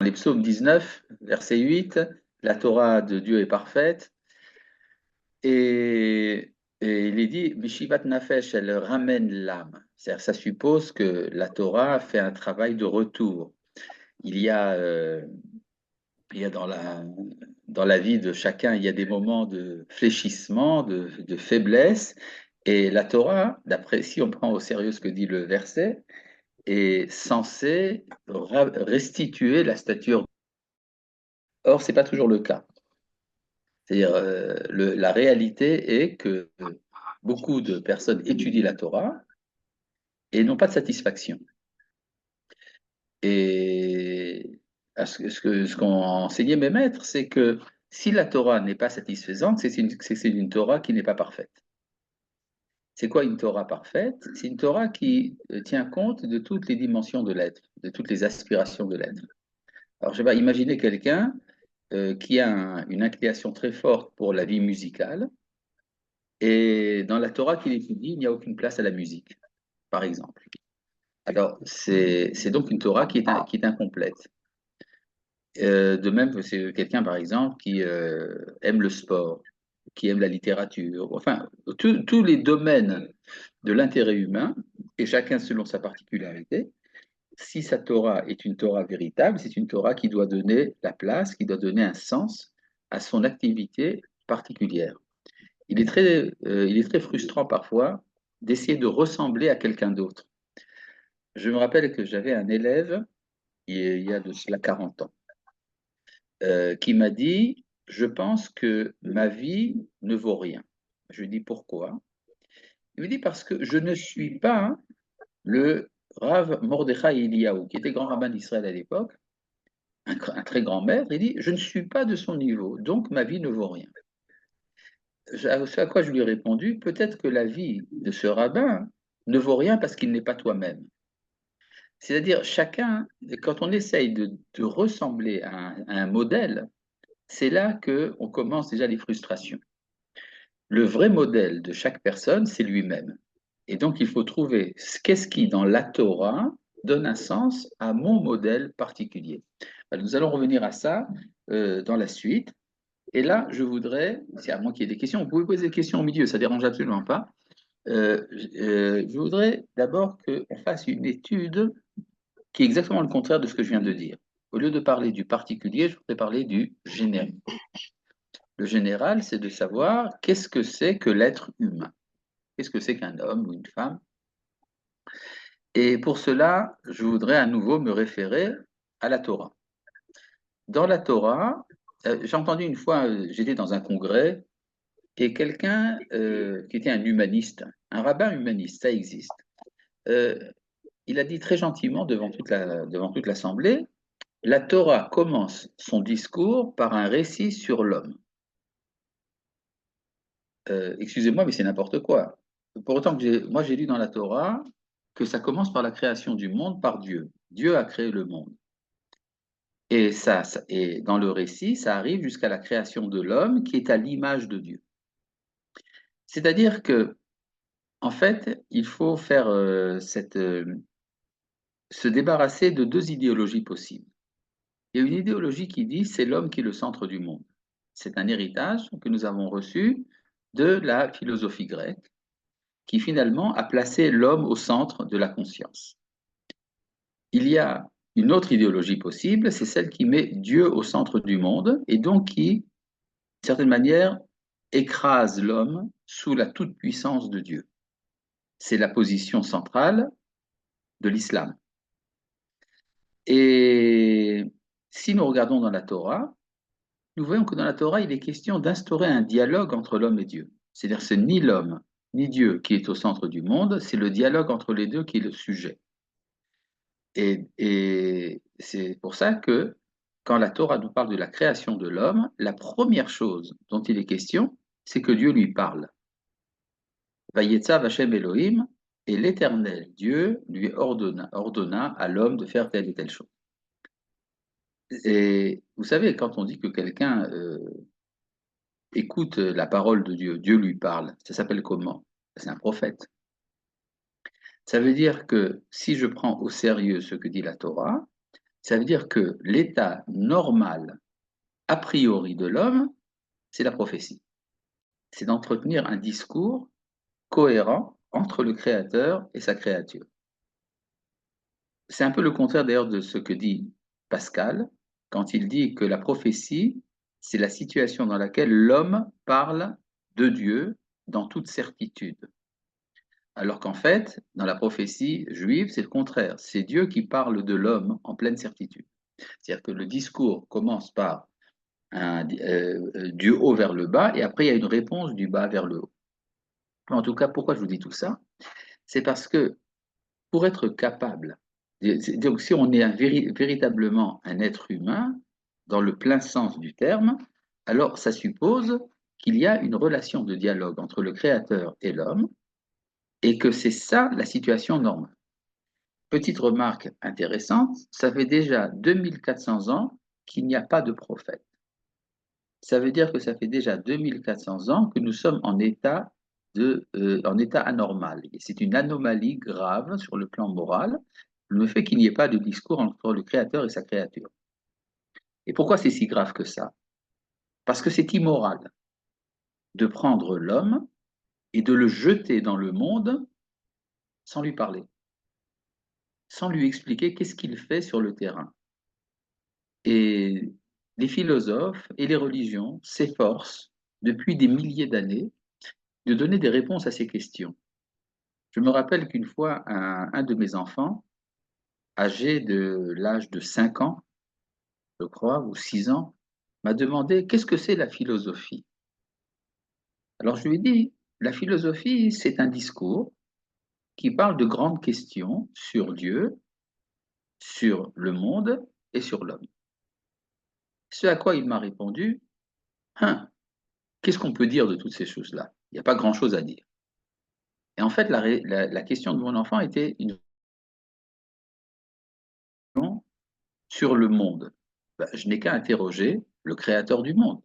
Les psaumes 19, verset 8, la Torah de Dieu est parfaite, et, et il est dit, Bishivat Nafesh, elle ramène l'âme. C'est-à-dire, ça suppose que la Torah fait un travail de retour. Il y a, euh, il y a dans la vie de chacun, il y a des moments de fléchissement, de faiblesse, et la Torah, d'après, si on prend au sérieux ce que dit le verset, est censée restituer la stature. Or, c'est pas toujours le cas. C'est-à-dire, la réalité est que beaucoup de personnes étudient la Torah et n'ont pas de satisfaction. Et ce qu'ont enseigné mes maîtres, c'est que si la Torah n'est pas satisfaisante, c'est une Torah qui n'est pas parfaite. C'est quoi une Torah parfaite? C'est une Torah qui tient compte de toutes les dimensions de l'être, de toutes les aspirations de l'être. Alors, je vais pas, imaginer quelqu'un qui a une inclination très forte pour la vie musicale, et dans la Torah qu'il étudie, il n'y a aucune place à la musique, par exemple. Alors, c'est donc une Torah qui est incomplète. De même que c'est quelqu'un, par exemple, qui aime le sport, qui aime la littérature, enfin, tous les domaines de l'intérêt humain, et chacun selon sa particularité. Si sa Torah est une Torah véritable, c'est une Torah qui doit donner la place, qui doit donner un sens à son activité particulière. Il est très frustrant parfois d'essayer de ressembler à quelqu'un d'autre. Je me rappelle que j'avais un élève, il y a de cela 40 ans, qui m'a dit, je pense que ma vie ne vaut rien. Je lui dis pourquoi? Il me dit parce que je ne suis pas le Rav Mordechai Eliyahu, qui était grand rabbin d'Israël à l'époque, un très grand maître. Il dit, je ne suis pas de son niveau, donc ma vie ne vaut rien. Ce à quoi je lui ai répondu, peut-être que la vie de ce rabbin ne vaut rien parce qu'il n'est pas toi-même. C'est-à-dire, chacun, quand on essaye de ressembler à un modèle, c'est là qu'on commence déjà les frustrations. Le vrai modèle de chaque personne, c'est lui-même. Et donc, il faut trouver qu'est-ce qui, dans la Torah, donne un sens à mon modèle particulier. Nous allons revenir à ça dans la suite. Et là, je voudrais, c'est à moi qu'il y ait des questions, vous pouvez poser des questions au milieu, ça ne dérange absolument pas. Je voudrais d'abord qu'on fasse une étude qui est exactement le contraire de ce que je viens de dire. Au lieu de parler du particulier, je voudrais parler du général. Le général, c'est de savoir qu'est-ce que c'est que l'être humain. Qu'est-ce que c'est qu'un homme ou une femme? Et pour cela, je voudrais à nouveau me référer à la Torah. Dans la Torah, j'ai entendu une fois, j'étais dans un congrès, et quelqu'un qui était un humaniste, un rabbin humaniste, ça existe. Euh, il a dit très gentiment devant toute l'assemblée, la Torah commence son discours par un récit sur l'homme. Excusez-moi, mais c'est n'importe quoi. Pour autant que moi j'ai lu dans la Torah que ça commence par la création du monde par Dieu. Dieu a créé le monde. Et dans le récit, ça arrive jusqu'à la création de l'homme qui est à l'image de Dieu. C'est-à-dire que, en fait, il faut faire se débarrasser de deux idéologies possibles. Il y a une idéologie qui dit c'est l'homme qui est le centre du monde. C'est un héritage que nous avons reçu de la philosophie grecque qui finalement a placé l'homme au centre de la conscience. Il y a une autre idéologie possible, c'est celle qui met Dieu au centre du monde et donc qui, d'une certaine manière, écrase l'homme sous la toute-puissance de Dieu. C'est la position centrale de l'islam. Et si nous regardons dans la Torah, nous voyons que dans la Torah, il est question d'instaurer un dialogue entre l'homme et Dieu. C'est-à-dire que c'est ni l'homme ni Dieu qui est au centre du monde, c'est le dialogue entre les deux qui est le sujet. Et c'est pour ça que quand la Torah nous parle de la création de l'homme, la première chose dont il est question, c'est que Dieu lui parle. Vayetzav Hashem Elohim, et l'Éternel Dieu lui ordonna à l'homme de faire telle et telle chose. Et vous savez, quand on dit que quelqu'un écoute la parole de Dieu, Dieu lui parle, ça s'appelle comment? C'est un prophète. Ça veut dire que si je prends au sérieux ce que dit la Torah, Ça veut dire que l'état normal, a priori, de l'homme, c'est la prophétie. C'est d'entretenir un discours cohérent entre le Créateur et sa créature. C'est un peu le contraire d'ailleurs de ce que dit Pascal quand il dit que la prophétie, c'est la situation dans laquelle l'homme parle de Dieu dans toute certitude. Alors qu'en fait, dans la prophétie juive, c'est le contraire. C'est Dieu qui parle de l'homme en pleine certitude. C'est-à-dire que le discours commence par du haut vers le bas et après il y a une réponse du bas vers le haut. En tout cas, pourquoi je vous dis tout ça? C'est parce que pour être capable, donc si on est véritablement un être humain, dans le plein sens du terme, alors ça suppose qu'il y a une relation de dialogue entre le Créateur et l'homme, et que c'est ça la situation normale. Petite remarque intéressante, ça fait déjà 2400 ans qu'il n'y a pas de prophète. Ça veut dire que ça fait déjà 2400 ans que nous sommes en état anormal. Et c'est une anomalie grave sur le plan moral, le fait qu'il n'y ait pas de discours entre le Créateur et sa créature. Et pourquoi c'est si grave que ça? Parce que c'est immoral de prendre l'homme et de le jeter dans le monde sans lui parler, sans lui expliquer qu'est-ce qu'il fait sur le terrain. Et les philosophes et les religions s'efforcent depuis des milliers d'années de donner des réponses à ces questions. Je me rappelle qu'une fois, un de mes enfants, âgé de l'âge de 5 ans, je crois, ou 6 ans, m'a demandé qu'est-ce que c'est la philosophie. Alors je lui ai dit, la philosophie, c'est un discours qui parle de grandes questions sur Dieu, sur le monde et sur l'homme. Ce à quoi il m'a répondu, hein, qu'est-ce qu'on peut dire de toutes ces choses-là? Il n'y a pas grand-chose à dire. Et en fait, la question de mon enfant était une question sur le monde. Ben, je n'ai qu'à interroger le créateur du monde.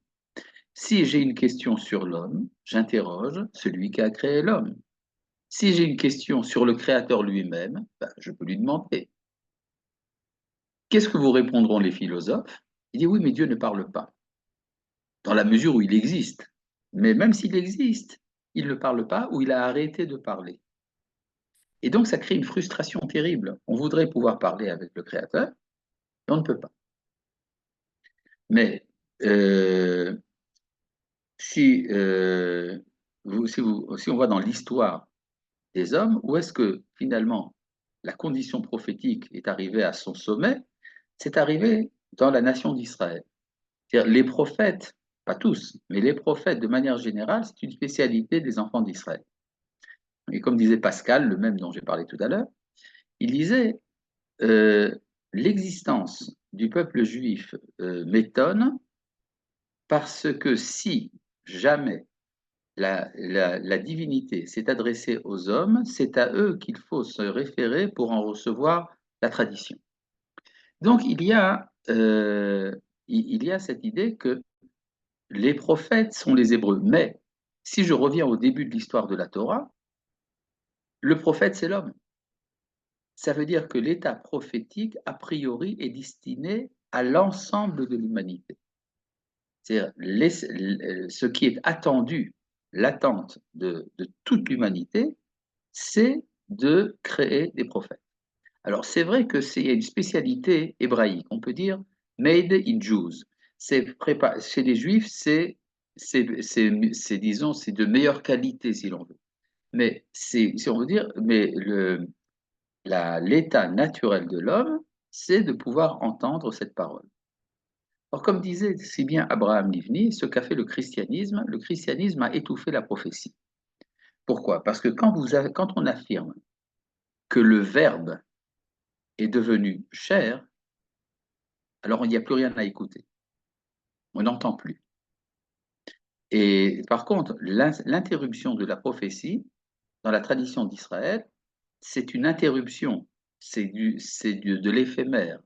Si j'ai une question sur l'homme, j'interroge celui qui a créé l'homme. Si j'ai une question sur le créateur lui-même, ben, je peux lui demander. Qu'est-ce que vous répondront les philosophes? Il dit oui, mais Dieu ne parle pas, dans la mesure où il existe. Mais même s'il existe, il ne parle pas ou il a arrêté de parler. Et donc ça crée une frustration terrible. On voudrait pouvoir parler avec le créateur, et on ne peut pas. Mais euh, si on va dans l'histoire des hommes, où est-ce que finalement la condition prophétique est arrivée à son sommet? C'est arrivé dans la nation d'Israël. C'est-à-dire les prophètes, pas tous, mais les prophètes de manière générale, c'est une spécialité des enfants d'Israël. Et comme disait Pascal, le même dont j'ai parlé tout à l'heure, il disait euh, l'existence du peuple juif m'étonne parce que si jamais la divinité s'est adressée aux hommes, c'est à eux qu'il faut se référer pour en recevoir la tradition. Donc il y a cette idée que les prophètes sont les Hébreux. Mais si je reviens au début de l'histoire de la Torah, le prophète, c'est l'homme. Ça veut dire que l'état prophétique, a priori, est destiné à l'ensemble de l'humanité. C'est-à-dire ce qui est attendu, l'attente de toute l'humanité, c'est de créer des prophètes. Alors c'est vrai que c'est une spécialité hébraïque, on peut dire made in Jews. Chez les Juifs, disons, c'est de meilleure qualité si l'on veut. Mais si on veut dire, mais l'état naturel de l'homme, c'est de pouvoir entendre cette parole. Or, comme disait si bien Abraham Livni, ce qu'a fait le christianisme a étouffé la prophétie. Pourquoi? Parce que quand on affirme que le Verbe est devenu chair, alors il n'y a plus rien à écouter. On n'entend plus. Et par contre, l'interruption de la prophétie, dans la tradition d'Israël, c'est une interruption, de l'éphémère.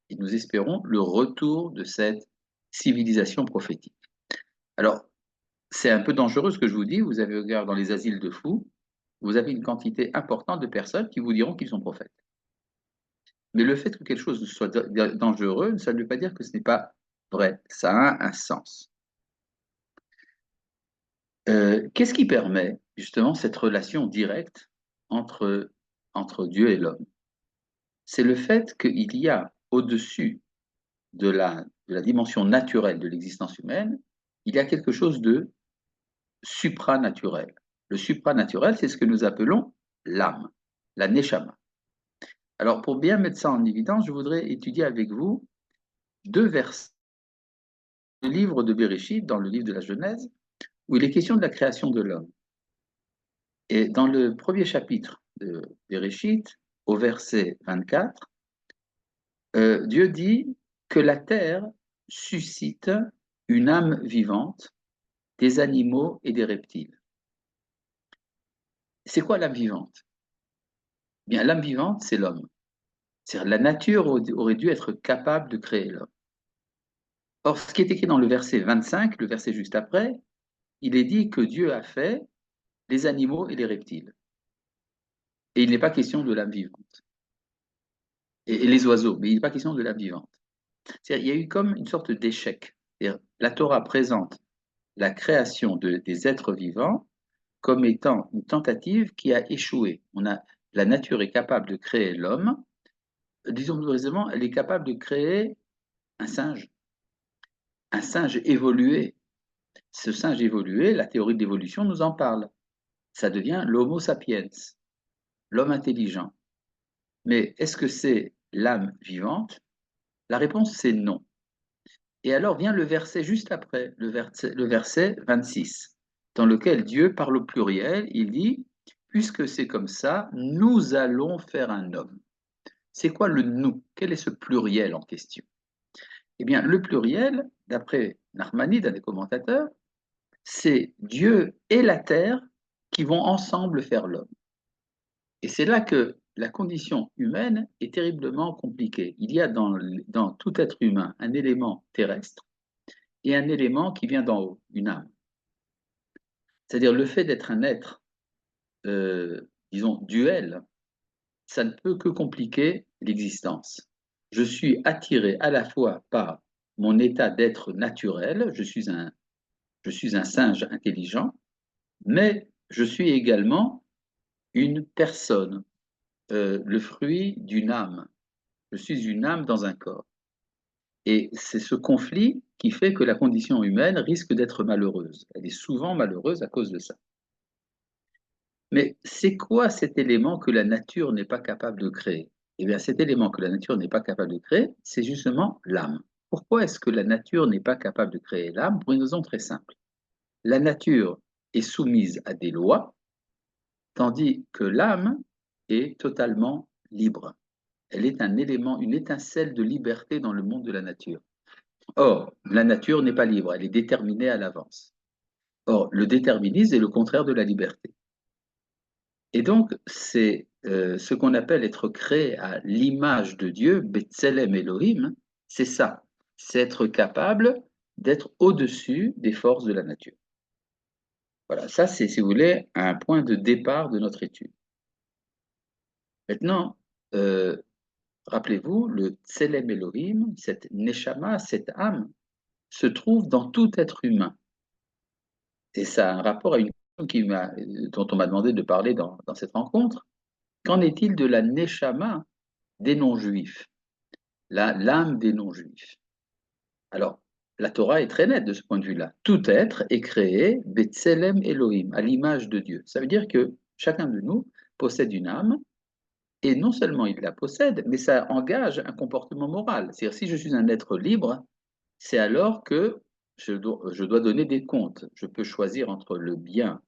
Et nous espérons le retour de cette civilisation prophétique. Alors, c'est un peu dangereux ce que je vous dis. Vous avez, regard dans les asiles de fous, vous avez une quantité importante de personnes qui vous diront qu'ils sont prophètes. Mais le fait que quelque chose soit dangereux, ça ne veut pas dire que ce n'est pas vrai. Ça a un sens. Qu'est-ce qui permet justement cette relation directe entre, entre Dieu et l'homme? C'est le fait qu'il y a au-dessus de la dimension naturelle de l'existence humaine, il y a quelque chose de supranaturel. Le supranaturel, c'est ce que nous appelons l'âme, la neshama. Alors, pour bien mettre ça en évidence, je voudrais étudier avec vous deux versets du livre de Béréchid, dans le livre de la Genèse, où il est question de la création de l'homme. Et dans le premier chapitre de Béréchid, au verset 24, Dieu dit que la terre suscite une âme vivante des animaux et des reptiles. C'est quoi l'âme vivante? Bien, l'âme vivante, c'est l'homme. C'est-à-dire, la nature aurait dû être capable de créer l'homme. Or, ce qui est écrit dans le verset 25, le verset juste après, il est dit que Dieu a fait les animaux et les reptiles. Et il n'est pas question de l'âme vivante. Et les oiseaux, mais il n'est pas question de l'âme vivante. C'est-à-dire, il y a eu comme une sorte d'échec. La Torah présente la création des êtres vivants comme étant une tentative qui a échoué. La nature est capable de créer l'homme. Disons plus précisément, elle est capable de créer un singe évolué. Ce singe évolué, la théorie de l'évolution nous en parle. Ça devient l'homo sapiens, l'homme intelligent. Mais est-ce que c'est l'âme vivante? La réponse, c'est non. Et alors vient le verset juste après, le verset 26, dans lequel Dieu parle au pluriel, il dit, puisque c'est comme ça, nous allons faire un homme. C'est quoi le nous? Quel est ce pluriel en question? Eh bien, le pluriel, d'après Narmanide, un des commentateurs, c'est Dieu et la terre qui vont ensemble faire l'homme. Et c'est là que la condition humaine est terriblement compliquée. Il y a dans tout être humain un élément terrestre et un élément qui vient d'en haut, une âme. C'est-à-dire le fait d'être un être, disons, duel, ça ne peut que compliquer l'existence. Je suis attiré à la fois par mon état d'être naturel, je suis un singe intelligent, mais je suis également une personne, le fruit d'une âme. Je suis une âme dans un corps. Et c'est ce conflit qui fait que la condition humaine risque d'être malheureuse. Elle est souvent malheureuse à cause de ça. Mais c'est quoi cet élément que la nature n'est pas capable de créer? Eh bien, cet élément que la nature n'est pas capable de créer, c'est justement l'âme. Pourquoi est-ce que la nature n'est pas capable de créer l'âme? Pour une raison très simple. La nature est soumise à des lois, tandis que l'âme est totalement libre. Elle est un élément, une étincelle de liberté dans le monde de la nature. Or, la nature n'est pas libre, elle est déterminée à l'avance. Or, le déterminisme est le contraire de la liberté. Et donc, c'est ce qu'on appelle être créé à l'image de Dieu, Betselem Elohim, c'est ça, c'est être capable d'être au-dessus des forces de la nature. Voilà, ça c'est, si vous voulez, un point de départ de notre étude. Maintenant, euh, rappelez-vous, le Tselem Elohim, cette Neshama, cette âme, se trouve dans tout être humain. Et ça a un rapport à une question dont on m'a demandé de parler dans cette rencontre. Qu'en est-il de la Neshama des non-juifs, l'âme des non-juifs? Alors, la Torah est très nette de ce point de vue-là. Tout être est créé Betselem Elohim, à l'image de Dieu. Ça veut dire que chacun de nous possède une âme, et non seulement il la possède, mais ça engage un comportement moral. C'est-à-dire, si je suis un être libre, c'est alors que je dois donner des comptes. Je peux choisir entre le bien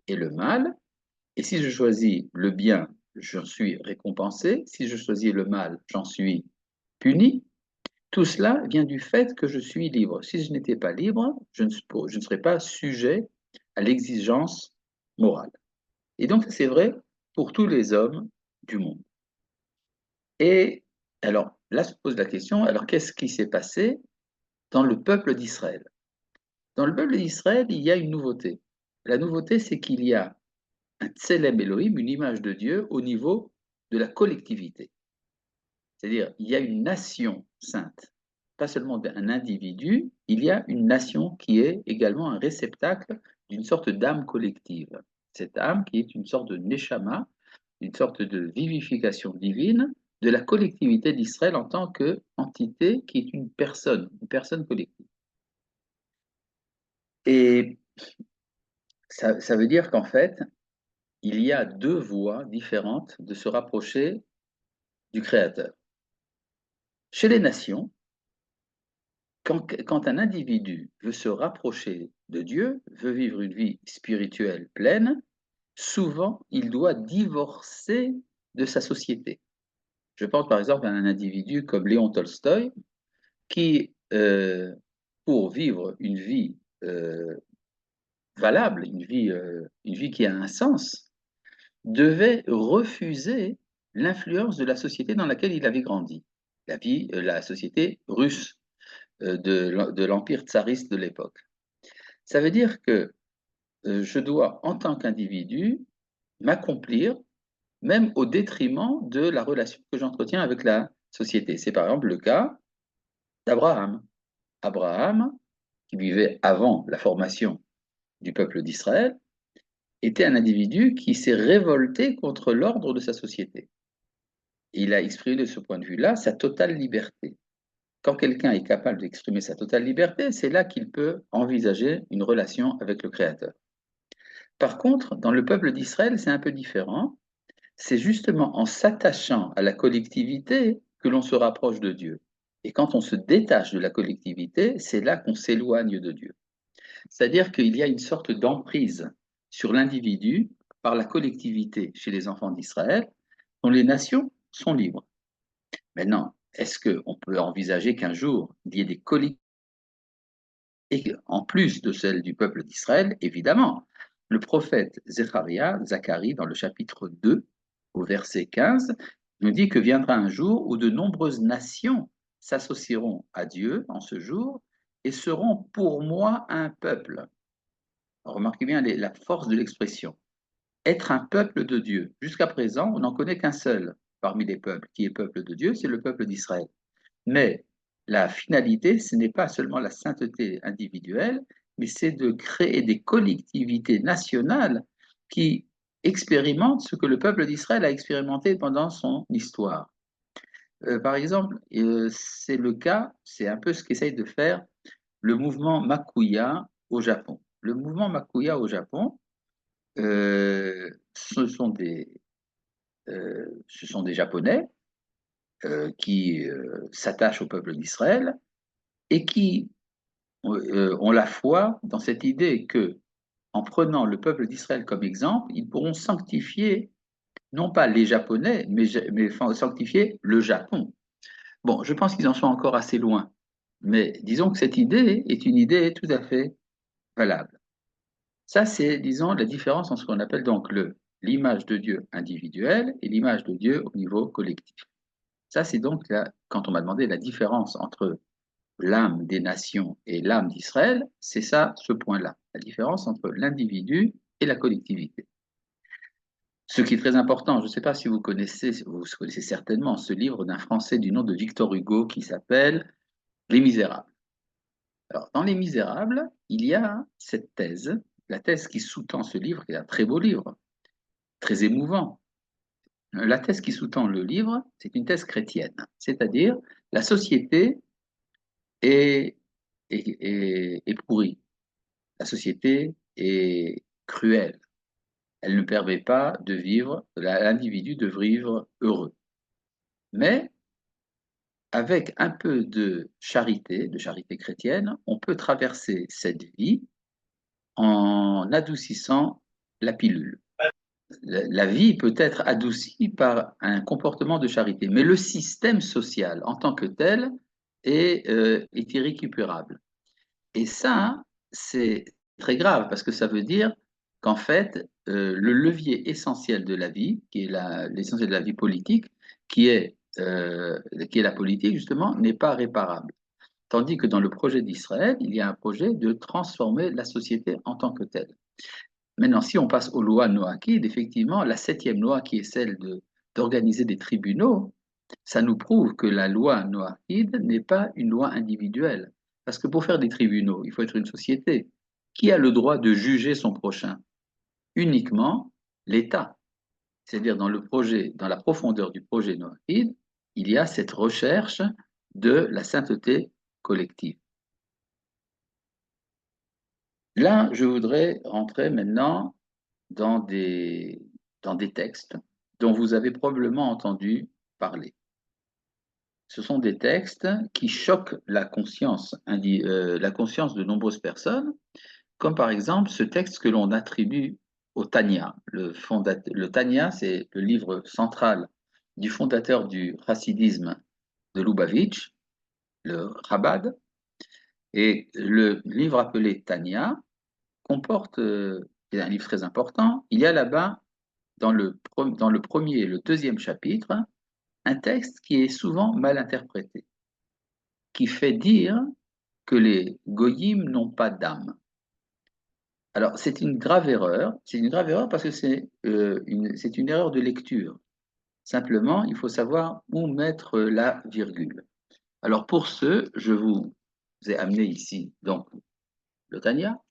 et le mal, et si je choisis le bien, j'en suis récompensé. Si je choisis le mal, j'en suis puni. Tout cela vient du fait que je suis libre. Si je n'étais pas libre, je ne serais pas sujet à l'exigence morale. Et donc, c'est vrai pour tous les hommes du monde. Et alors, là se pose la question, alors qu'est-ce qui s'est passé dans le peuple d'Israël? Dans le peuple d'Israël, il y a une nouveauté. La nouveauté, c'est qu'il y a un Tselem Elohim, une image de Dieu, au niveau de la collectivité. C'est-à-dire, il y a une nation sainte, pas seulement un individu, il y a une nation qui est également un réceptacle d'une sorte d'âme collective. Cette âme qui est une sorte de neshama, une sorte de vivification divine de la collectivité d'Israël en tant qu'entité qui est une personne collective. Et ça veut dire qu'en fait, il y a deux voies différentes de se rapprocher du Créateur. Chez les nations, quand un individu veut se rapprocher de Dieu, veut vivre une vie spirituelle pleine, souvent il doit divorcer de sa société. Je pense par exemple à un individu comme Léon Tolstoï, qui, pour vivre une vie valable, une vie qui a un sens, devait refuser l'influence de la société dans laquelle il avait grandi, la société russe de l'empire tsariste de l'époque. Ça veut dire que je dois, en tant qu'individu, m'accomplir, même au détriment de la relation que j'entretiens avec la société. C'est par exemple le cas d'Abraham. Abraham, qui vivait avant la formation du peuple d'Israël, était un individu qui s'est révolté contre l'ordre de sa société. Il a exprimé de ce point de vue-là sa totale liberté. Quand quelqu'un est capable d'exprimer sa totale liberté, c'est là qu'il peut envisager une relation avec le Créateur. Par contre, dans le peuple d'Israël, c'est un peu différent. C'est justement en s'attachant à la collectivité que l'on se rapproche de Dieu. Et quand on se détache de la collectivité, c'est là qu'on s'éloigne de Dieu. C'est-à-dire qu'il y a une sorte d'emprise sur l'individu par la collectivité chez les enfants d'Israël, dont les nations sont libres. Maintenant, est-ce qu'on peut envisager qu'un jour, il y ait des collectivités, en plus de celles du peuple d'Israël? Évidemment. Le prophète Zacharie, dans le chapitre 2, au verset 15, nous dit que viendra un jour où de nombreuses nations s'associeront à Dieu en ce jour et seront pour moi un peuple. Remarquez bien la force de l'expression. Être un peuple de Dieu. Jusqu'à présent, on n'en connaît qu'un seul parmi les peuples qui est peuple de Dieu, c'est le peuple d'Israël. Mais la finalité, ce n'est pas seulement la sainteté individuelle, mais c'est de créer des collectivités nationales qui expérimentent ce que le peuple d'Israël a expérimenté pendant son histoire. Par exemple, c'est le cas, c'est un peu ce qu'essaye de faire le mouvement Makuya au Japon. Le mouvement Makuya au Japon, ce sont des Japonais qui s'attachent au peuple d'Israël et qui ont la foi dans cette idée que, en prenant le peuple d'Israël comme exemple, ils pourront sanctifier non pas les Japonais, mais sanctifier le Japon. Bon, je pense qu'ils en sont encore assez loin, mais disons que cette idée est une idée tout à fait valable. Ça, c'est, disons, la différence entre ce qu'on appelle donc l'image de Dieu individuelle et l'image de Dieu au niveau collectif. Ça, c'est donc, quand on m'a demandé la différence entre l'âme des nations et l'âme d'Israël, c'est ça, ce point-là, la différence entre l'individu et la collectivité. Ce qui est très important, je ne sais pas si vous connaissez certainement ce livre d'un Français du nom de Victor Hugo qui s'appelle Les Misérables. Alors, dans Les Misérables, il y a cette thèse, la thèse qui sous-tend ce livre, qui est un très beau livre, très émouvant. La thèse qui sous-tend le livre, c'est une thèse chrétienne, c'est-à-dire la société est, est pourrie, la société est cruelle, elle ne permet pas de vivre, l'individu de vivre heureux. Mais avec un peu de charité chrétienne, on peut traverser cette vie en adoucissant la pilule. La vie peut être adoucie par un comportement de charité, mais le système social en tant que tel est irrécupérable. Et ça, c'est très grave parce que ça veut dire qu'en fait, le levier essentiel de la vie, qui est l'essentiel de la vie politique, qui est la politique justement, n'est pas réparable. Tandis que dans le projet d'Israël, il y a un projet de transformer la société en tant que telle. Maintenant, si on passe aux lois noachides, effectivement, la septième loi qui est celle d'organiser des tribunaux ça nous prouve que la loi noahide n'est pas une loi individuelle. Parce que pour faire des tribunaux, il faut être une société. Qui a le droit de juger son prochain? Uniquement l'État. C'est-à-dire dans le projet, dans la profondeur du projet noahide, il y a cette recherche de la sainteté collective. Là, je voudrais rentrer maintenant dans des, dans des textes dont vous avez probablement entendu parler. Ce sont des textes qui choquent la conscience de nombreuses personnes, comme par exemple ce texte que l'on attribue au Tanya. Le Tanya, c'est le livre central du fondateur du chassidisme de Lubavitch, le Chabad, et le livre appelé Tanya comporte, c'est un livre très important, il y a là-bas, dans le premier et le deuxième chapitre, un texte qui est souvent mal interprété, qui fait dire que les goyim n'ont pas d'âme. Alors, c'est une grave erreur parce que c'est une erreur de lecture. Simplement, il faut savoir où mettre la virgule. Alors, pour ce, je vous ai amené ici donc le Tanya,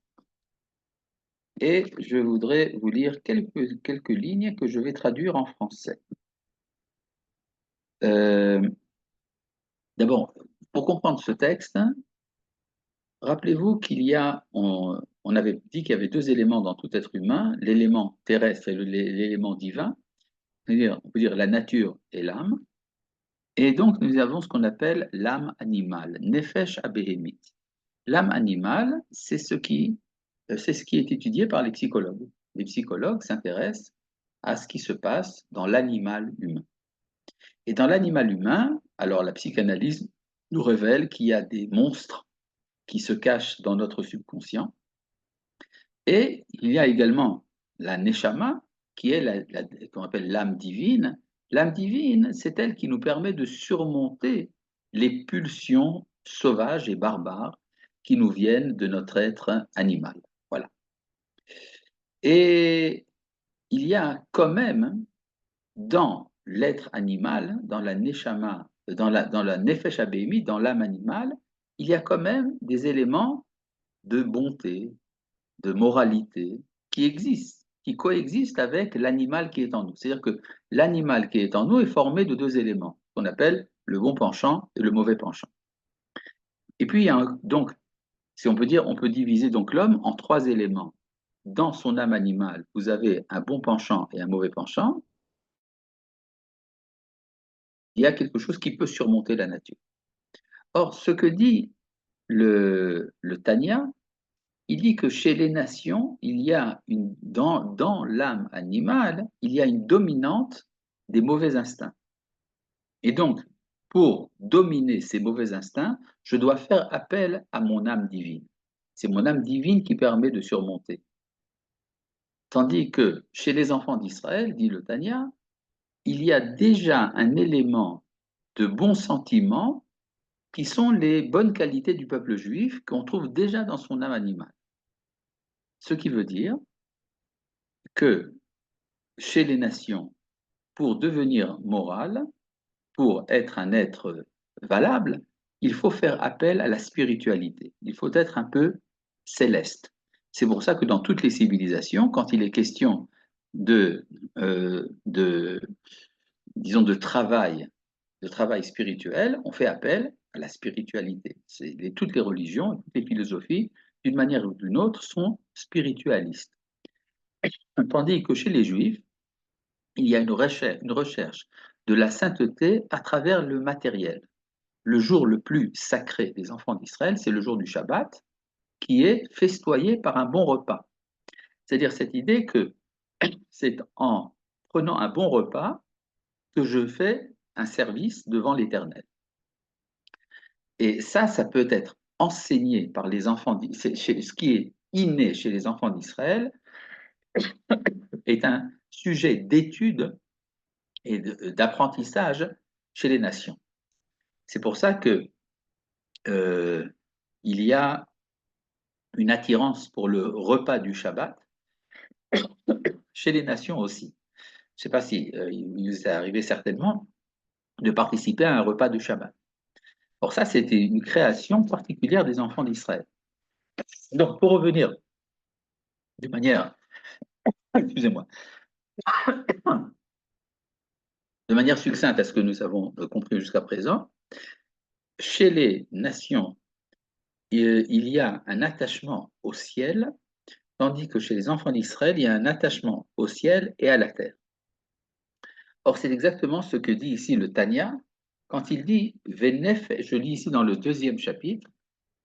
et je voudrais vous lire quelques lignes que je vais traduire en français. Euh, D'abord, pour comprendre ce texte, rappelez-vous on avait dit qu'il y avait deux éléments dans tout être humain, l'élément terrestre et l'élément divin, c'est-à-dire, on peut dire la nature et l'âme. Et donc, nous avons ce qu'on appelle l'âme animale, Nefesh Abehemit. L'âme animale, c'est ce qui est étudié par les psychologues. Les psychologues s'intéressent à ce qui se passe dans l'animal humain. Et dans l'animal humain, alors la psychanalyse nous révèle qu'il y a des monstres qui se cachent dans notre subconscient. Et il y a également la neshama, qui est qu'on appelle l'âme divine. L'âme divine, c'est elle qui nous permet de surmonter les pulsions sauvages et barbares qui nous viennent de notre être animal. Voilà. Et il y a quand même dans l'être animal, dans la neshama, dans la nefesh abémi, dans l'âme animale, il y a quand même des éléments de bonté, de moralité qui existent, qui coexistent avec l'animal qui est en nous. C'est-à-dire que l'animal qui est en nous est formé de deux éléments, qu'on appelle le bon penchant et le mauvais penchant. Et puis, donc, si on peut dire, on peut diviser donc l'homme en trois éléments. Dans son âme animale, vous avez un bon penchant et un mauvais penchant. Il y a quelque chose qui peut surmonter la nature. Or, ce que dit le Tanya, il dit que chez les nations, dans l'âme animale, il y a une dominante des mauvais instincts. Et donc, pour dominer ces mauvais instincts, je dois faire appel à mon âme divine. C'est mon âme divine qui permet de surmonter. Tandis que chez les enfants d'Israël, dit le Tanya, il y a déjà un élément de bons sentiments qui sont les bonnes qualités du peuple juif qu'on trouve déjà dans son âme animale. Ce qui veut dire que chez les nations, pour devenir moral, pour être un être valable, il faut faire appel à la spiritualité. Il faut être un peu céleste. C'est pour ça que dans toutes les civilisations, quand il est question de, de disons, de travail spirituel, on fait appel à la spiritualité. Toutes les religions, toutes les philosophies, d'une manière ou d'une autre, sont spiritualistes. Tandis que chez les Juifs, il y a une recherche de la sainteté à travers le matériel. Le jour le plus sacré des enfants d'Israël, c'est le jour du Shabbat, qui est festoyé par un bon repas. C'est-à-dire cette idée que c'est en prenant un bon repas que je fais un service devant l'Éternel. Et ça peut être enseigné par les enfants, ce qui est inné chez les enfants d'Israël est un sujet d'étude et d'apprentissage chez les nations. C'est pour ça que il y a une attirance pour le repas du Shabbat chez les nations aussi. Je ne sais pas si il nous est arrivé certainement de participer à un repas de Shabbat. Or ça, c'était une création particulière des enfants d'Israël. Donc, pour revenir de manière, excusez-moi, de manière succincte à ce que nous avons compris jusqu'à présent, chez les nations, il y a un attachement au ciel, tandis que chez les enfants d'Israël, il y a un attachement au ciel et à la terre. Or, c'est exactement ce que dit ici le Tanya, quand il dit, je lis ici dans le 2e chapitre,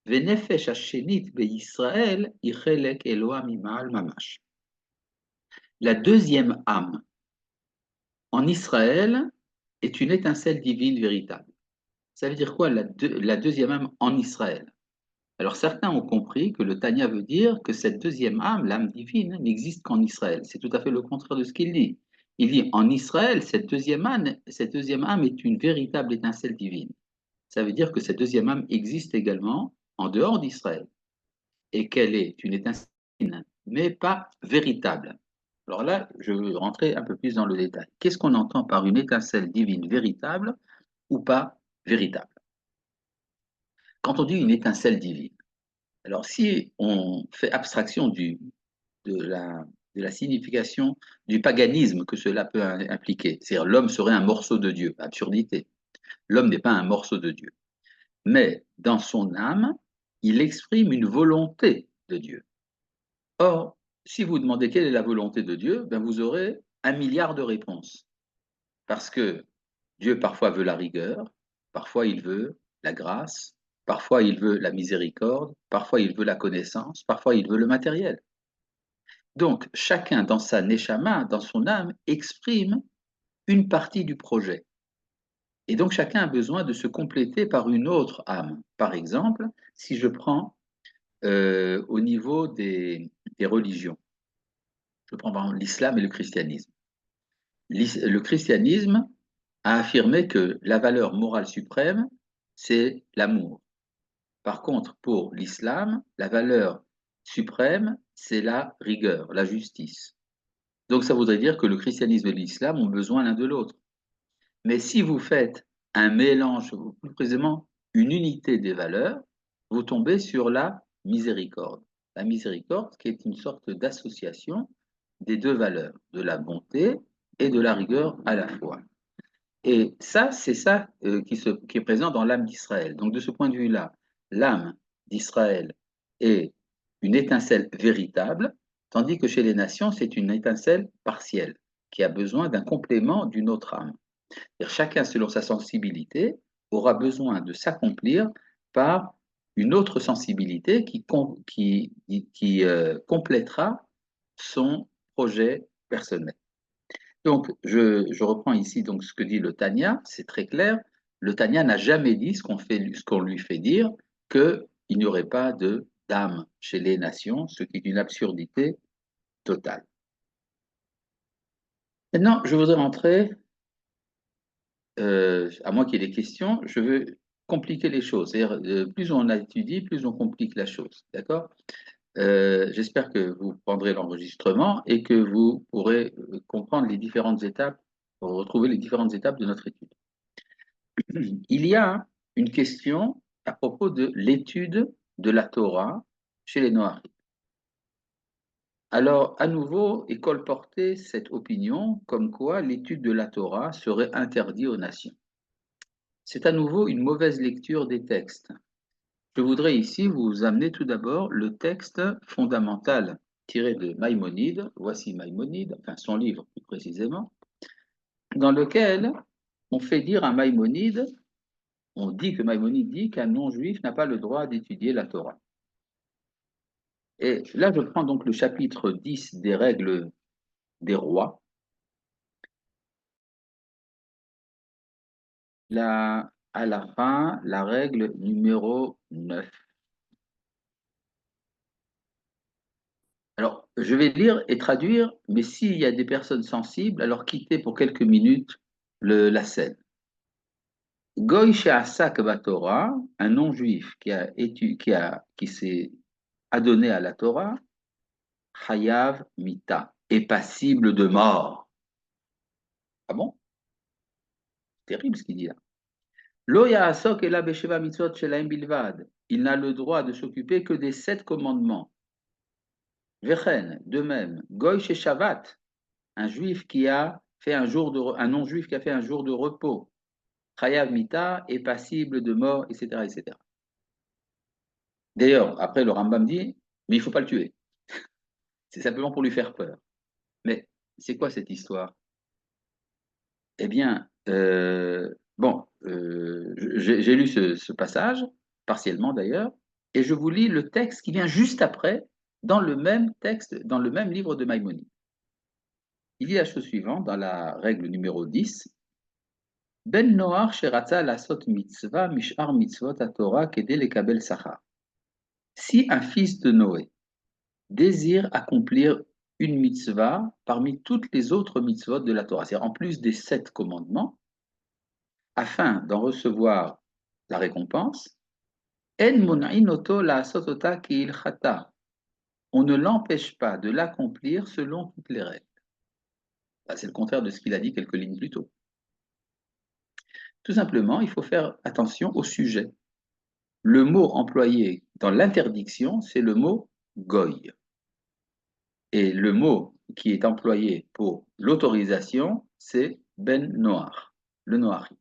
Venefesh Hashenit be'Israël, Ichelek Eloa Mimal Mamash. La deuxième âme en Israël est une étincelle divine véritable. Ça veut dire quoi la deuxième âme en Israël? Alors certains ont compris que le Tanya veut dire que cette deuxième âme, l'âme divine, n'existe qu'en Israël. C'est tout à fait le contraire de ce qu'il dit. Il dit en Israël, cette deuxième âme est une véritable étincelle divine. Ça veut dire que cette deuxième âme existe également en dehors d'Israël et qu'elle est une étincelle divine, mais pas véritable. Alors là, je veux rentrer un peu plus dans le détail. Qu'est-ce qu'on entend par une étincelle divine véritable ou pas véritable? Quand on dit une étincelle divine, alors si on fait abstraction de, la, de la signification du paganisme que cela peut impliquer, c'est-à-dire l'homme serait un morceau de Dieu, absurdité. L'homme n'est pas un morceau de Dieu. Mais dans son âme, il exprime une volonté de Dieu. Or, si vous demandez quelle est la volonté de Dieu, ben vous aurez 1 milliard de réponses. Parce que Dieu parfois veut la rigueur, parfois il veut la grâce, parfois il veut la miséricorde, parfois il veut la connaissance, parfois il veut le matériel. Donc, chacun dans sa neshama, dans son âme, exprime une partie du projet. Et donc, chacun a besoin de se compléter par une autre âme. Par exemple, si je prends au niveau des religions, je prends par exemple l'islam et le christianisme. Le christianisme a affirmé que la valeur morale suprême, c'est l'amour. Par contre, pour l'islam, la valeur suprême, c'est la rigueur, la justice. Donc ça voudrait dire que le christianisme et l'islam ont besoin l'un de l'autre. Mais si vous faites un mélange, ou plus précisément une unité des valeurs, vous tombez sur la miséricorde. La miséricorde qui est une sorte d'association des deux valeurs, de la bonté et de la rigueur à la fois. Et ça, c'est ça qui est présent dans l'âme d'Israël. Donc de ce point de vue-là, l'âme d'Israël est une étincelle véritable, tandis que chez les nations, c'est une étincelle partielle, qui a besoin d'un complément d'une autre âme. Chacun, selon sa sensibilité, aura besoin de s'accomplir par une autre sensibilité qui complétera son projet personnel. Donc, je reprends ici donc ce que dit le Tanya, c'est très clair. Le Tanya n'a jamais dit ce qu'on lui fait dire, qu'il n'y aurait pas d'âme chez les nations, ce qui est une absurdité totale. Maintenant, je voudrais rentrer, à moins qu'il y ait des questions, je veux compliquer les choses. C'est-à-dire, plus on étudie, plus on complique la chose. D'accord? J'espère que vous prendrez l'enregistrement et que vous pourrez comprendre les différentes étapes, retrouver les différentes étapes de notre étude. Il y a une question à propos de l'étude de la Torah chez les Noarim. Alors, à nouveau, est colportée cette opinion comme quoi l'étude de la Torah serait interdite aux nations. C'est à nouveau une mauvaise lecture des textes. Je voudrais ici vous amener tout d'abord le texte fondamental tiré de Maïmonide, voici Maïmonide, enfin son livre plus précisément, dans lequel on fait dire à Maïmonide, on dit que Maïmonide dit qu'un non-juif n'a pas le droit d'étudier la Torah. Et là, je prends donc le chapitre 10 des règles des rois. Là, à la fin, la règle numéro 9. Alors, je vais lire et traduire, mais s'il y a des personnes sensibles, alors quittez pour quelques minutes la scène. Goy she'asak Torah, un non-juif qui s'est adonné à la Torah, Chayav Mita, est passible de mort. Ah bon? terrible ce qu'il dit là. Lo ya'asok ela besheva mitzvot shelaim bilvad. Il n'a le droit de s'occuper que des 7 commandements. Vechen, de même, goy sheshavat, un juif qui a fait un non-juif qui a fait un jour de repos. Chayav mita est passible de mort, etc., etc. D'ailleurs, après le Rambam dit, mais il ne faut pas le tuer. C'est simplement pour lui faire peur. Mais c'est quoi cette histoire? Eh bien, j'ai lu ce passage, partiellement d'ailleurs, et je vous lis le texte qui vient juste après, dans le même texte, dans le même livre de Maïmonide. Il dit la chose suivante, dans la règle numéro 10, Ben Noach sheratza lasot mitzvah mishar mitzvot Torah kedé lekabel sachar. Si un fils de Noé désire accomplir une mitzvah parmi toutes les autres mitzvot de la Torah, c'est-à-dire en plus des 7 commandements, afin d'en recevoir la récompense, En mon'inoto la sotota ki'ilchata. On ne l'empêche pas de l'accomplir selon toutes les règles. C'est le contraire de ce qu'il a dit quelques lignes plus tôt. Tout simplement, il faut faire attention au sujet. Le mot employé dans l'interdiction, c'est le mot goy. Et le mot qui est employé pour l'autorisation, c'est ben noach, le noachite.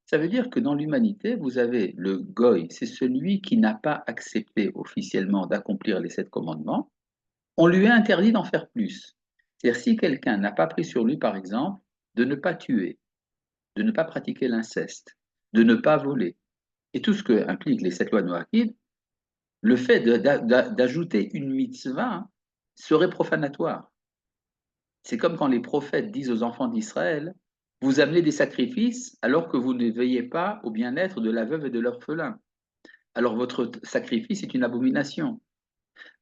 Ça veut dire que dans l'humanité, vous avez le goy, c'est celui qui n'a pas accepté officiellement d'accomplir les 7 commandements. On lui a interdit d'en faire plus. C'est-à-dire si quelqu'un n'a pas pris sur lui, par exemple, de ne pas tuer, de ne pas pratiquer l'inceste, de ne pas voler, et tout ce que impliquent les 7 lois noachides, le fait d'ajouter une mitzvah serait profanatoire. C'est comme quand les prophètes disent aux enfants d'Israël, vous amenez des sacrifices alors que vous ne veillez pas au bien-être de la veuve et de l'orphelin. Alors votre sacrifice est une abomination.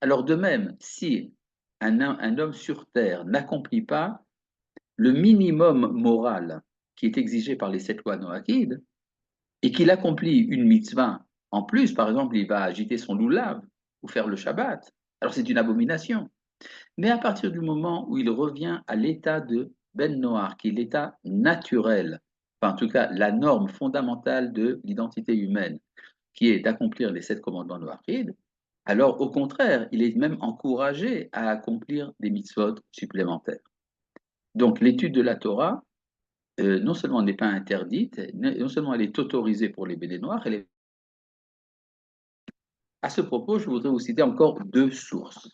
Alors de même, si un homme sur terre n'accomplit pas le minimum moral qui est exigé par les 7 lois noachides, et qu'il accomplit une mitzvah, en plus, par exemple, il va agiter son loulav ou faire le Shabbat, alors c'est une abomination. Mais à partir du moment où il revient à l'état de Ben Noach, qui est l'état naturel, enfin en tout cas la norme fondamentale de l'identité humaine, qui est d'accomplir les 7 commandements noachides, alors au contraire, il est même encouragé à accomplir des mitzvot supplémentaires. Donc l'étude de la Torah, non seulement n'est pas interdite, non seulement elle est autorisée pour les béné noirs, elle est... À ce propos, je voudrais vous citer encore 2 sources.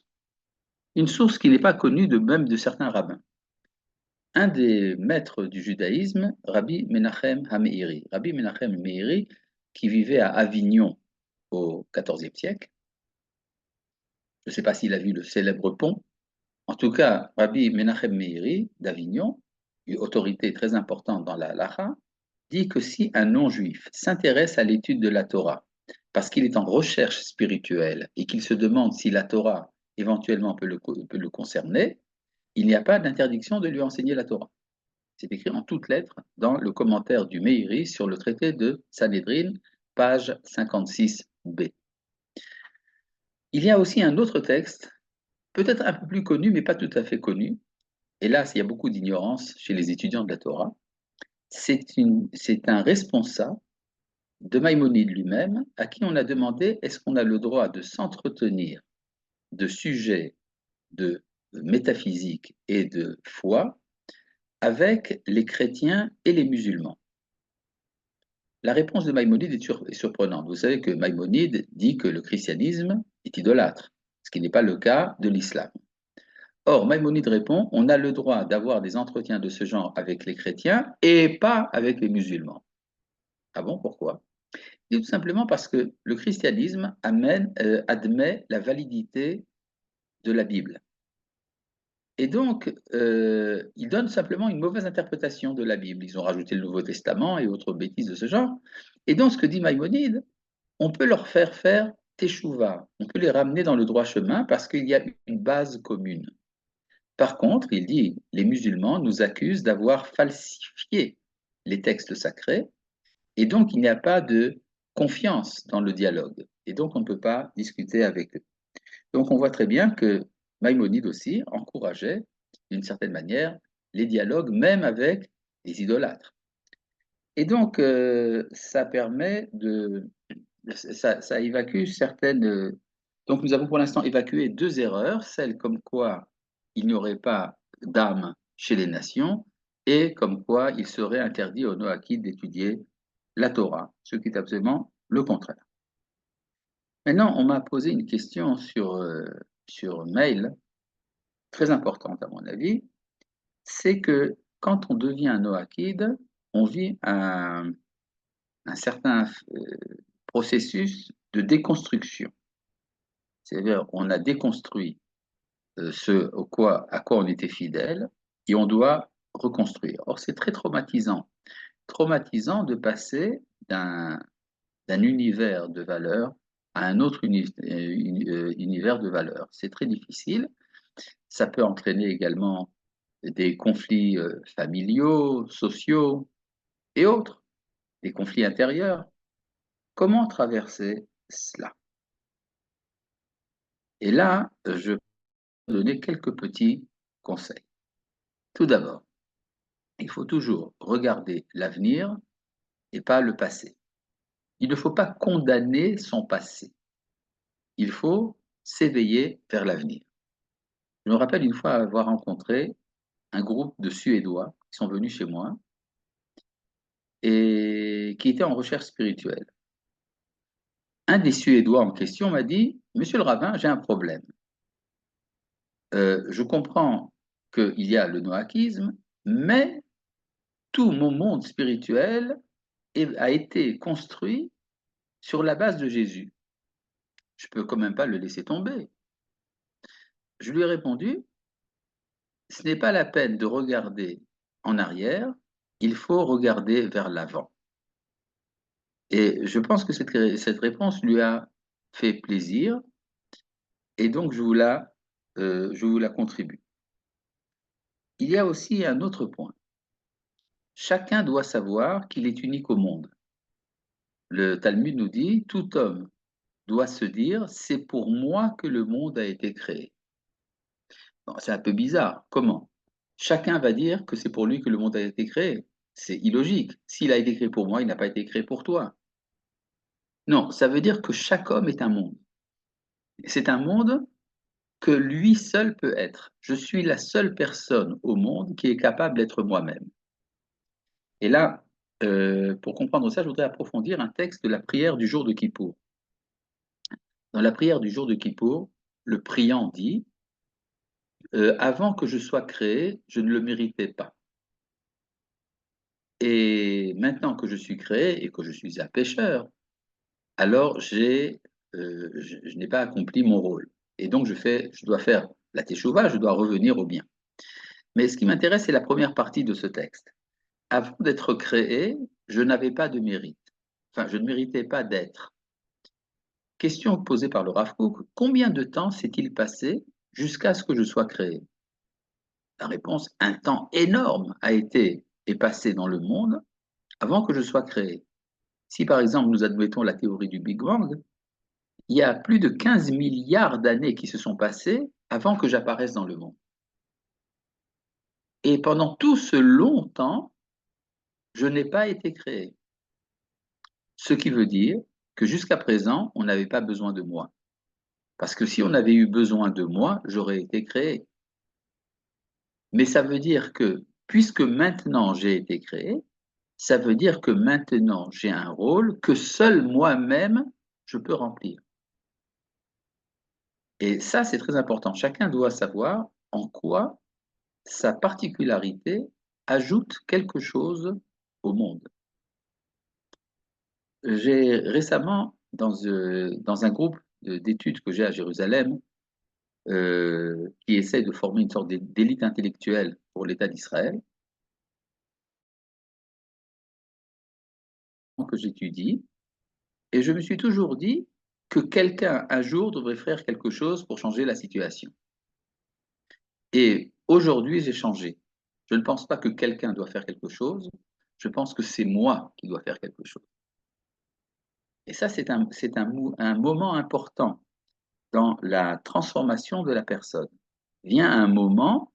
Une source qui n'est pas connue de même de certains rabbins. Un des maîtres du judaïsme, Rabbi Menachem HaMeiri. Rabbi Menachem HaMeiri, qui vivait à Avignon au XIVe siècle. Je ne sais pas s'il a vu le célèbre pont. En tout cas, Rabbi Menachem Meiri d'Avignon, une autorité très importante dans la halacha, dit que si un non-juif s'intéresse à l'étude de la Torah, parce qu'il est en recherche spirituelle et qu'il se demande si la Torah éventuellement peut le concerner, il n'y a pas d'interdiction de lui enseigner la Torah. C'est écrit en toutes lettres dans le commentaire du Meiri sur le traité de Sanhedrin, page 56b. Il y a aussi un autre texte, peut-être un peu plus connu, mais pas tout à fait connu. Hélas, il y a beaucoup d'ignorance chez les étudiants de la Torah. C'est un responsable de Maïmonide lui-même, à qui on a demandé est-ce qu'on a le droit de s'entretenir de sujets de métaphysique et de foi avec les chrétiens et les musulmans. La réponse de Maïmonide est surprenante. Vous savez que Maïmonide dit que le christianisme est idolâtre, ce qui n'est pas le cas de l'islam. Or, Maïmonide répond on a le droit d'avoir des entretiens de ce genre avec les chrétiens et pas avec les musulmans. Ah bon, pourquoi? Et tout simplement parce que le christianisme admet la validité de la Bible. Et donc, ils donnent simplement une mauvaise interprétation de la Bible. Ils ont rajouté le Nouveau Testament et autres bêtises de ce genre. Et donc, ce que dit Maïmonide, on peut leur faire teshuva, on peut les ramener dans le droit chemin parce qu'il y a une base commune. Par contre, il dit, les musulmans nous accusent d'avoir falsifié les textes sacrés, et donc il n'y a pas de confiance dans le dialogue, et donc on ne peut pas discuter avec eux. Donc on voit très bien que Maïmonide aussi encourageait, d'une certaine manière, les dialogues, même avec les idolâtres. Et donc, ça permet ça évacue certaines. Donc, nous avons pour l'instant évacué deux erreurs, celle comme quoi il n'y aurait pas d'âme chez les nations et comme quoi il serait interdit aux Noachides d'étudier la Torah, ce qui est absolument le contraire. Maintenant, on m'a posé une question sur mail, très importante à mon avis, c'est que quand on devient un Noachide, on vit un certain processus de déconstruction. C'est-à-dire, on a déconstruit à quoi on était fidèle et on doit reconstruire. Or, c'est très traumatisant de passer d'un univers de valeurs à un autre univers de valeurs. C'est très difficile. Ça peut entraîner également des conflits familiaux, sociaux et autres, des conflits intérieurs. Comment traverser cela? Et là, je vais donner quelques petits conseils. Tout d'abord, il faut toujours regarder l'avenir et pas le passé. Il ne faut pas condamner son passé. Il faut s'éveiller vers l'avenir. Je me rappelle une fois avoir rencontré un groupe de Suédois qui sont venus chez moi et qui étaient en recherche spirituelle. Un des Suédois en question m'a dit, Monsieur le rabbin, j'ai un problème. Je comprends qu'il y a le noachisme, mais tout mon monde spirituel a été construit sur la base de Jésus. Je ne peux quand même pas le laisser tomber. Je lui ai répondu, ce n'est pas la peine de regarder en arrière, il faut regarder vers l'avant. Et je pense que cette réponse lui a fait plaisir, et donc je vous la contribue. Il y a aussi un autre point. Chacun doit savoir qu'il est unique au monde. Le Talmud nous dit, tout homme doit se dire, c'est pour moi que le monde a été créé. Bon, c'est un peu bizarre. Comment? Chacun va dire que c'est pour lui que le monde a été créé. C'est illogique. S'il a été créé pour moi, il n'a pas été créé pour toi. Non, ça veut dire que chaque homme est un monde. C'est un monde que lui seul peut être. Je suis la seule personne au monde qui est capable d'être moi-même. Et là, pour comprendre ça, je voudrais approfondir un texte de la prière du jour de Kippour. Dans la prière du jour de Kippour, le priant dit avant que je sois créé, je ne le méritais pas. Et maintenant que je suis créé et que je suis un pécheur, alors je n'ai pas accompli mon rôle. Et donc je dois faire la teshuva, je dois revenir au bien. Mais ce qui m'intéresse, c'est la première partie de ce texte. Avant d'être créé, je n'avais pas de mérite. Enfin, je ne méritais pas d'être. Question posée par le Rav Kook, combien de temps s'est-il passé jusqu'à ce que je sois créé? La réponse, un temps énorme est passé dans le monde avant que je sois créé. Si par exemple nous admettons la théorie du Big Bang, il y a plus de 15 milliards d'années qui se sont passées avant que j'apparaisse dans le monde. Et pendant tout ce long temps, je n'ai pas été créé. Ce qui veut dire que jusqu'à présent, on n'avait pas besoin de moi. Parce que si on avait eu besoin de moi, j'aurais été créé. Mais ça veut dire que, puisque maintenant j'ai été créé, ça veut dire que maintenant j'ai un rôle que seul moi-même je peux remplir. Et ça, c'est très important. Chacun doit savoir en quoi sa particularité ajoute quelque chose au monde. J'ai récemment, dans un groupe d'études que j'ai à Jérusalem, qui essaie de former une sorte d'élite intellectuelle pour l'État d'Israël, que j'étudie, et je me suis toujours dit que quelqu'un, un jour, devrait faire quelque chose pour changer la situation. Et aujourd'hui, j'ai changé. Je ne pense pas que quelqu'un doit faire quelque chose, je pense que c'est moi qui dois faire quelque chose. Et ça, un moment important dans la transformation de la personne. Vient un moment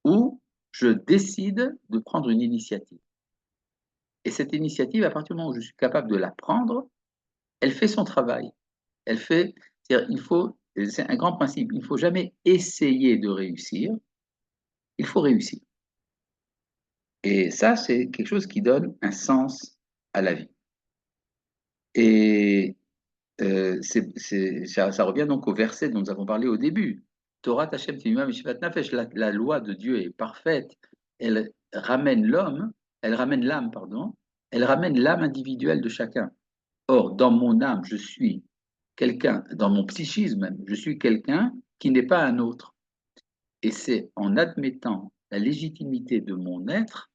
où je décide de prendre une initiative. Et cette initiative, à partir du moment où je suis capable de la prendre, elle fait son travail. Elle fait, c'est un grand principe, il ne faut jamais essayer de réussir, il faut réussir. Et ça, c'est quelque chose qui donne un sens à la vie. Et ça revient donc au verset dont nous avons parlé au début. Torah Tachem Timima Mishivat Nafesh, la loi de Dieu est parfaite. Elle ramène l'homme, elle ramène l'âme, pardon, elle ramène l'âme individuelle de chacun. Or, dans mon âme, je suis quelqu'un, dans mon psychisme même, je suis quelqu'un qui n'est pas un autre. Et c'est en admettant la légitimité de mon être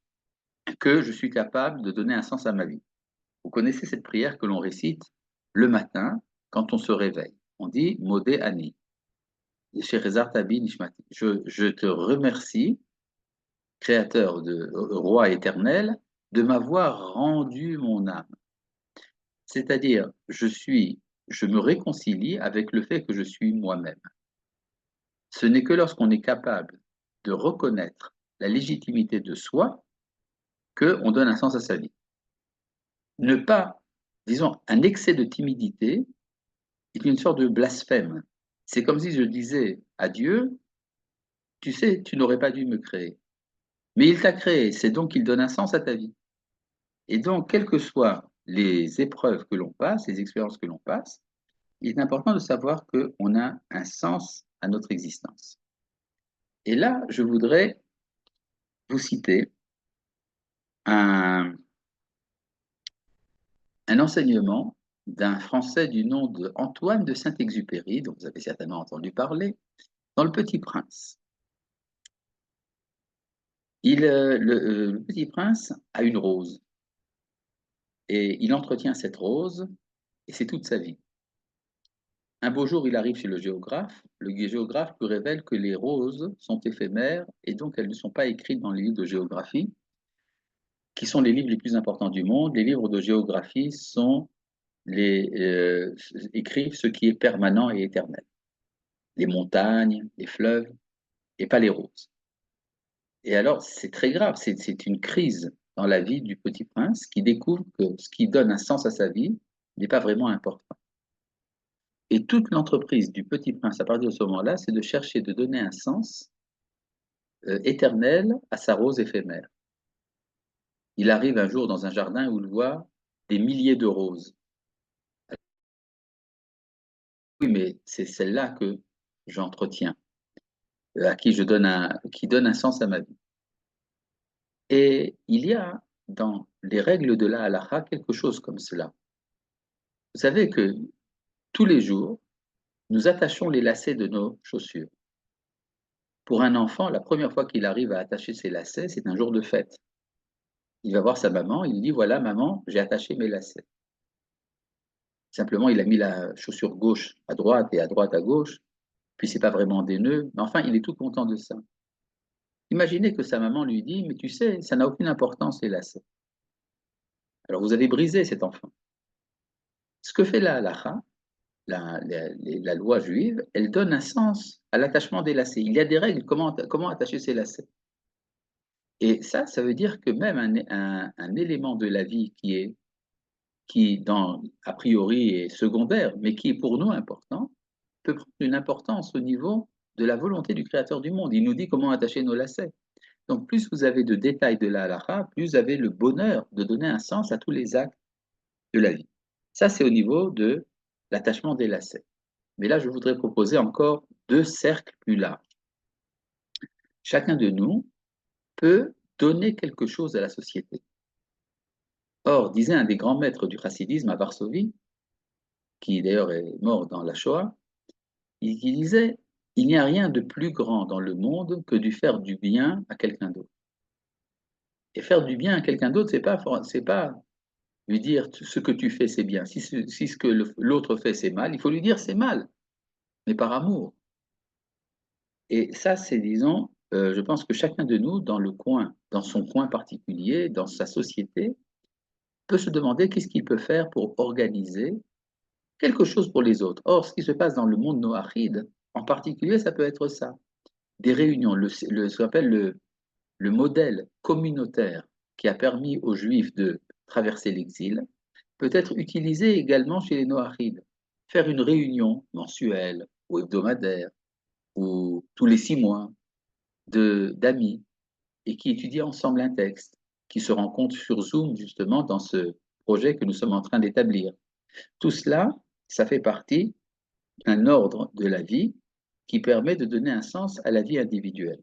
que je suis capable de donner un sens à ma vie. Vous connaissez cette prière que l'on récite le matin quand on se réveille. On dit Modé Ani. Je te remercie, Créateur de Roi éternel, de m'avoir rendu mon âme. C'est-à-dire, je me réconcilie avec le fait que je suis moi-même. Ce n'est que lorsqu'on est capable de reconnaître la légitimité de soi qu'on donne un sens à sa vie. Ne pas, disons, un excès de timidité est une sorte de blasphème. C'est comme si je disais à Dieu, tu sais, tu n'aurais pas dû me créer. Mais il t'a créé, c'est donc qu'il donne un sens à ta vie. Et donc, quelles que soient les épreuves que l'on passe, les expériences que l'on passe, il est important de savoir qu'on a un sens à notre existence. Et là, je voudrais vous citer un, un enseignement d'un Français du nom de Antoine de Saint-Exupéry, dont vous avez certainement entendu parler, dans Le Petit Prince. Le Petit Prince a une rose et il entretient cette rose et c'est toute sa vie. Un beau jour, il arrive chez le géographe. Le géographe lui révèle que les roses sont éphémères et donc elles ne sont pas écrites dans les livres de géographie, qui sont les livres les plus importants du monde. Les livres de géographie écrivent ce qui est permanent et éternel. Les montagnes, les fleuves, et pas les roses. Et alors, c'est très grave, c'est une crise dans la vie du petit prince qui découvre que ce qui donne un sens à sa vie n'est pas vraiment important. Et toute l'entreprise du petit prince à partir de ce moment-là, c'est de chercher de donner un sens éternel à sa rose éphémère. Il arrive un jour dans un jardin où il voit des milliers de roses. Oui, mais c'est celle-là que j'entretiens, à qui qui donne un sens à ma vie. Et il y a dans les règles de la halakha quelque chose comme cela. Vous savez que tous les jours, nous attachons les lacets de nos chaussures. Pour un enfant, la première fois qu'il arrive à attacher ses lacets, c'est un jour de fête. Il va voir sa maman, il dit, voilà, maman, j'ai attaché mes lacets. Simplement, il a mis la chaussure gauche à droite et à droite à gauche, puis c'est pas vraiment des nœuds, mais enfin, il est tout content de ça. Imaginez que sa maman lui dit, mais tu sais, ça n'a aucune importance les lacets. Alors vous avez brisé cet enfant. Ce que fait la halakha, la loi juive, elle donne un sens à l'attachement des lacets. Il y a des règles, comment attacher ses lacets. Et ça veut dire que même un élément de la vie a priori est secondaire, mais qui est pour nous important, peut prendre une importance au niveau de la volonté du Créateur du monde. Il nous dit comment attacher nos lacets. Donc, plus vous avez de détails de la halakha, plus vous avez le bonheur de donner un sens à tous les actes de la vie. Ça, c'est au niveau de l'attachement des lacets. Mais là, je voudrais proposer encore deux cercles plus larges. Chacun de nous peut donner quelque chose à la société. Or, disait un des grands maîtres du chassidisme à Varsovie, qui d'ailleurs est mort dans la Shoah, il disait, il n'y a rien de plus grand dans le monde que de faire du bien à quelqu'un d'autre. Et faire du bien à quelqu'un d'autre, c'est pas lui dire ce que tu fais, c'est bien. Si ce que l'autre fait, c'est mal, il faut lui dire c'est mal, mais par amour. Et ça, c'est, disons, je pense que chacun de nous, dans son coin particulier, dans sa société, peut se demander qu'est-ce qu'il peut faire pour organiser quelque chose pour les autres. Or, ce qui se passe dans le monde noachide, en particulier, ça peut être ça. Des réunions, ce qu'on appelle le modèle communautaire qui a permis aux Juifs de traverser l'exil, peut être utilisé également chez les Noachides. Faire une réunion mensuelle ou hebdomadaire ou tous les 6 mois d'amis et qui étudient ensemble un texte, qui se rencontrent sur Zoom justement dans ce projet que nous sommes en train d'établir. Tout cela, ça fait partie d'un ordre de la vie qui permet de donner un sens à la vie individuelle.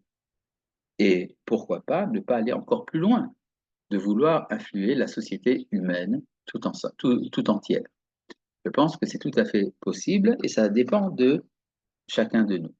Et pourquoi pas ne pas aller encore plus loin, de vouloir influer la société humaine tout entière. Je pense que c'est tout à fait possible et ça dépend de chacun de nous.